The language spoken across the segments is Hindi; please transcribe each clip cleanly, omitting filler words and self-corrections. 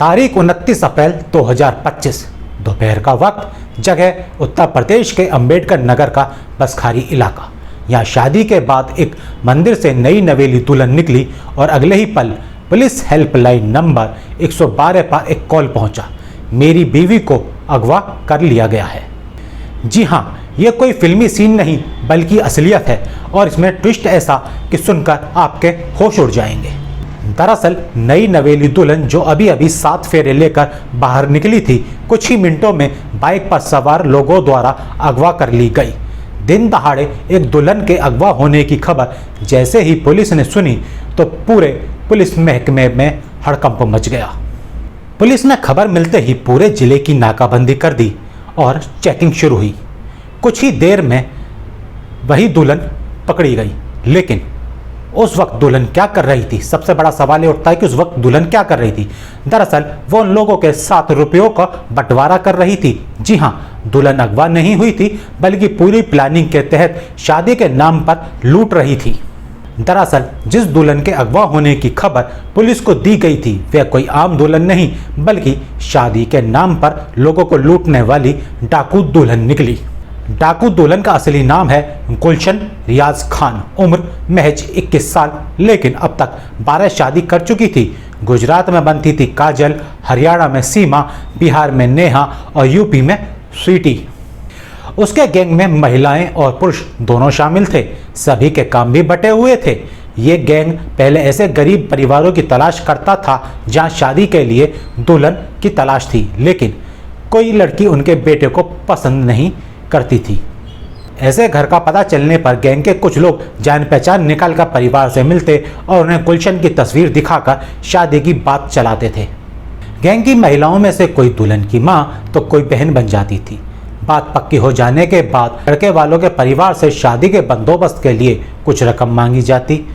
तारीख 29 अप्रैल 2025 दोपहर का वक्त, जगह उत्तर प्रदेश के अंबेडकर नगर का बसखारी इलाका। यहाँ शादी के बाद एक मंदिर से नई नवेली दुल्हन निकली और अगले ही पल पुलिस हेल्पलाइन नंबर 112 पर एक कॉल पहुंचा। मेरी बीवी को अगवा कर लिया गया है। जी हाँ, ये कोई फिल्मी सीन नहीं बल्कि असलियत है और इसमें ट्विस्ट ऐसा कि सुनकर आपके होश उड़ जाएंगे। दरअसल नई नवेली दुल्हन जो अभी अभी 7 फेरे लेकर बाहर निकली थी, कुछ ही मिनटों में बाइक पर सवार लोगों द्वारा अगवा कर ली गई। दिन दहाड़े एक दुल्हन के अगवा होने की खबर जैसे ही पुलिस ने सुनी तो पूरे पुलिस महकमे में हड़कंप मच गया। पुलिस ने खबर मिलते ही पूरे जिले की नाकाबंदी कर दी और चेकिंग शुरू हुई। कुछ ही देर में वही दुल्हन पकड़ी गई, लेकिन उस वक्त दुल्हन क्या कर रही थी? सबसे बड़ा सवाल ये उठता है कि उस वक्त दुल्हन क्या कर रही थी। दरअसल वो उन लोगों के साथ रुपयों का बंटवारा कर रही थी। जी हाँ, दुल्हन अगवा नहीं हुई थी बल्कि पूरी प्लानिंग के तहत शादी के नाम पर लूट रही थी। दरअसल जिस दुल्हन के अगवा होने की खबर पुलिस को दी गई थी वह कोई आम दुल्हन नहीं बल्कि शादी के नाम पर लोगों को लूटने वाली डाकू दुल्हन निकली। डाकू दुल्हन का असली नाम है गुलशन रियाज खान, उम्र महज 21 साल, लेकिन अब तक 12 शादी कर चुकी थी। गुजरात में बनती थी काजल, हरियाणा में सीमा, बिहार में नेहा और यूपी में स्वीटी। उसके गैंग में महिलाएं और पुरुष दोनों शामिल थे। सभी के काम भी बटे हुए थे। ये गैंग पहले ऐसे गरीब परिवारों की तलाश करता था जहां शादी के लिए दुल्हन की तलाश थी, लेकिन कोई लड़की उनके बेटे को पसंद नहीं करती थी। ऐसे घर का पता चलने पर गैंग के कुछ लोग जान पहचान निकाल कर परिवार से मिलते और उन्हें गुलशन की तस्वीर दिखाकर शादी की बात चलाते थे। गैंग की महिलाओं में से कोई दुल्हन की मां तो कोई बहन बन जाती थी। बात पक्की हो जाने के बाद लड़के वालों के परिवार से शादी के बंदोबस्त के लिए कुछ रकम मांगी जाती।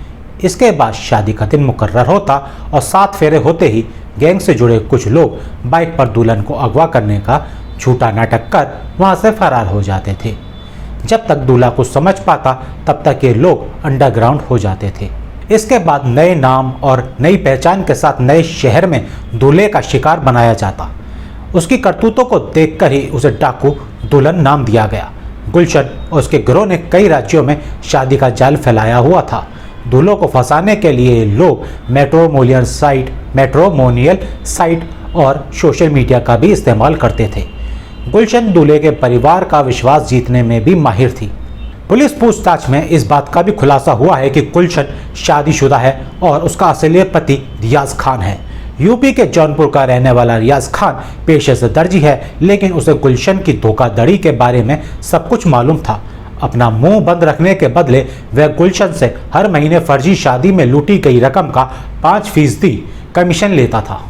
इसके बाद शादी का दिन मुकर्रर होता और 7 फेरे होते ही गैंग से जुड़े कुछ लोग बाइक पर दुल्हन को अगवा करने का झूठा नाटक कर वहां से फरार हो जाते थे। जब तक दूल्हा को समझ पाता तब तक ये लोग अंडरग्राउंड हो जाते थे। इसके बाद नए नाम और नई पहचान के साथ नए शहर में दूल्हे का शिकार बनाया जाता। उसकी करतूतों को देखकर ही उसे डाकू दुल्हन नाम दिया गया। गुलशन और उसके गिरोह ने कई राज्यों में शादी का जाल फैलाया हुआ था। दूल्हों को फंसाने के लिए लोग मैट्रोमोनियल साइट और सोशल मीडिया का भी इस्तेमाल करते थे। गुलशन दूल्हे के परिवार का विश्वास जीतने में भी माहिर थी। पुलिस पूछताछ में इस बात का भी खुलासा हुआ है कि गुलशन शादीशुदा है और उसका असली पति रियाज खान है। यूपी के जौनपुर का रहने वाला रियाज खान पेशे से दर्जी है, लेकिन उसे गुलशन की धोखाधड़ी के बारे में सब कुछ मालूम था। अपना मुंह बंद रखने के बदले वह गुलशन से हर महीने फर्जी शादी में लूटी गई रकम का 5% कमीशन लेता था।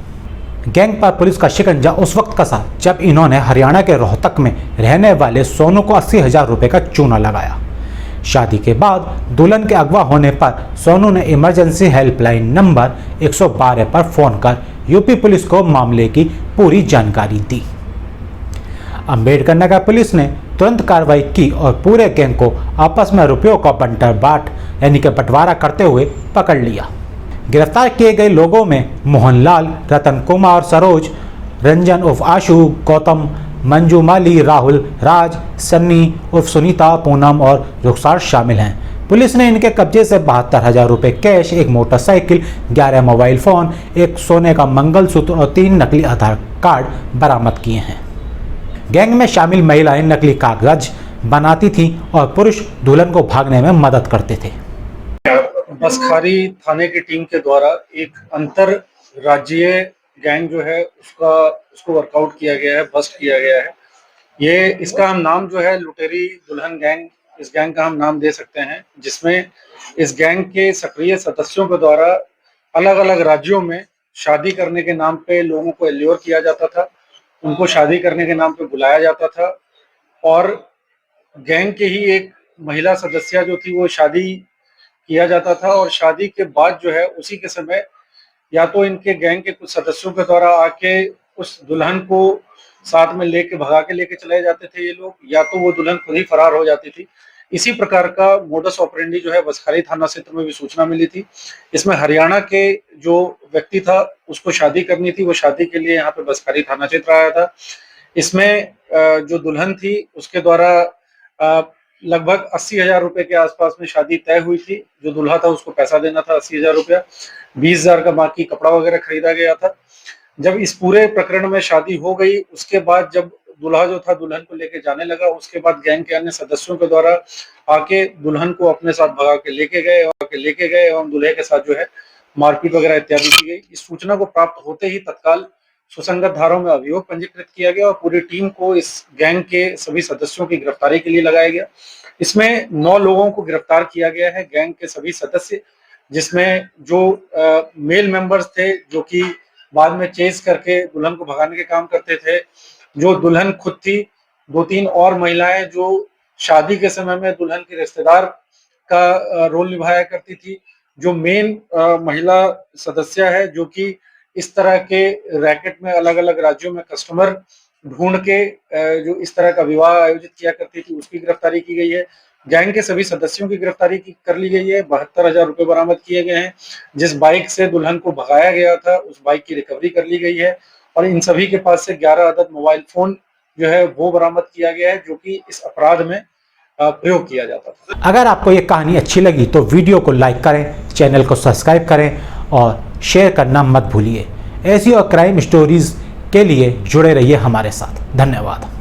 गैंग पर पुलिस का शिकंजा उस वक्त कसा जब इन्होंने हरियाणा के रोहतक में रहने वाले सोनू को 80,000 रुपये का चूना लगाया। शादी के बाद दुल्हन के अगवा होने पर सोनू ने इमरजेंसी हेल्पलाइन नंबर 112 पर फोन कर यूपी पुलिस को मामले की पूरी जानकारी दी। अंबेडकर नगर पुलिस ने तुरंत कार्रवाई की और पूरे गैंग को आपस में रुपयों का बंटवारा करते हुए पकड़ लिया। गिरफ्तार किए गए लोगों में मोहनलाल, रतन कुमार, सरोज, रंजन उर्फ आशु, गौतम, मंजू माली, राहुल, राज, सन्नी उर्फ सुनीता, पूनम और रुखसार शामिल हैं। पुलिस ने इनके कब्जे से 72,000 रुपये कैश, एक मोटरसाइकिल, 11 मोबाइल फ़ोन, एक सोने का मंगलसूत्र और 3 नकली आधार कार्ड बरामद किए हैं। गैंग में शामिल महिलाएं नकली कागज बनाती थीं और पुरुष दुल्हन को भागने में मदद करते थे। बसखारी थाने की टीम के द्वारा एक अंतर राज्यीय गैंग जो है उसको वर्कआउट किया गया है, बस्ट किया गया है। इसका हम नाम जो है लुटेरी दुल्हन गैंग, इस गैंग का हम नाम दे सकते हैं, जिसमें इस गैंग के सक्रिय सदस्यों के द्वारा अलग अलग राज्यों में शादी करने के नाम पे लोगों को एल्योर किया जाता था, उनको शादी करने के नाम पे बुलाया जाता था और गैंग के ही एक महिला सदस्य जो थी वो शादी किया जाता था और शादी के बाद जो है उसी के समय या तो इनके गैंग के कुछ सदस्यों के द्वारा आके उस दुल्हन को साथ में भगा के लेके चले जाते थे ये लोग, या तो वो दुल्हन खुद ही फरार हो जाती थी। इसी प्रकार का मोडस ऑपरेंडी जो है बसखारी थाना क्षेत्र में भी सूचना मिली थी। इसमें हरियाणा के जो व्यक्ति था उसको शादी करनी थी, वो शादी के लिए यहाँ पे बसखारी थाना क्षेत्र आया था। इसमें जो दुल्हन थी उसके द्वारा लगभग 80,000 रुपए के आसपास में शादी तय हुई थी। जो दूल्हा था उसको पैसा देना था 80,000 रुपया, 20,000 का बाकी कपड़ा वगैरह खरीदा गया था। जब इस पूरे प्रकरण में शादी हो गई, उसके बाद जब दूल्हा जो था दुल्हन को लेके जाने लगा, उसके बाद गैंग के अन्य सदस्यों के द्वारा आके दुल्हन को अपने साथ भगा के लेके गए एवं दूल्हे के साथ जो है मारपीट वगैरह इत्यादि की गई। इस सूचना को प्राप्त होते ही तत्काल सुसंगत धाराओं में अभियोग पंजीकृत किया गया और पूरी टीम को इस गैंग के सभी सदस्यों की गिरफ्तारी के लिए लगाया गया। इसमें 9 लोगों को गिरफ्तार किया गया है, गैंग के सभी सदस्य, जिसमें जो मेल मेंबर्स थे जो कि बाद में चेस करके दुल्हन को भगाने के काम करते थे, जो दुल्हन खुद थी, 2-3 और महिलाएं जो शादी के समय में दुल्हन के रिश्तेदार का रोल निभाया करती थी, जो मेन महिला सदस्य है जो कि इस तरह के रैकेट में अलग अलग राज्यों में कस्टमर ढूंढ के जो इस तरह का विवाह आयोजित किया करती थी, उसकी गिरफ्तारी की गई है। गैंग के सभी सदस्यों की गिरफ्तारी कर ली गई है। 72,000 रुपए बरामद किए गए हैं। जिस बाइक से दुल्हन को भगाया गया था उस बाइक की रिकवरी कर ली गई है और इन सभी के पास से 11 अदद मोबाइल फोन जो है वो बरामद किया गया है, जो कि इस अपराध में प्रयोग किया जाता था। अगर आपको ये कहानी अच्छी लगी तो वीडियो को लाइक करें, चैनल को सब्सक्राइब करें और शेयर करना मत भूलिए। ऐसी और क्राइम स्टोरीज के लिए जुड़े रहिए हमारे साथ। धन्यवाद।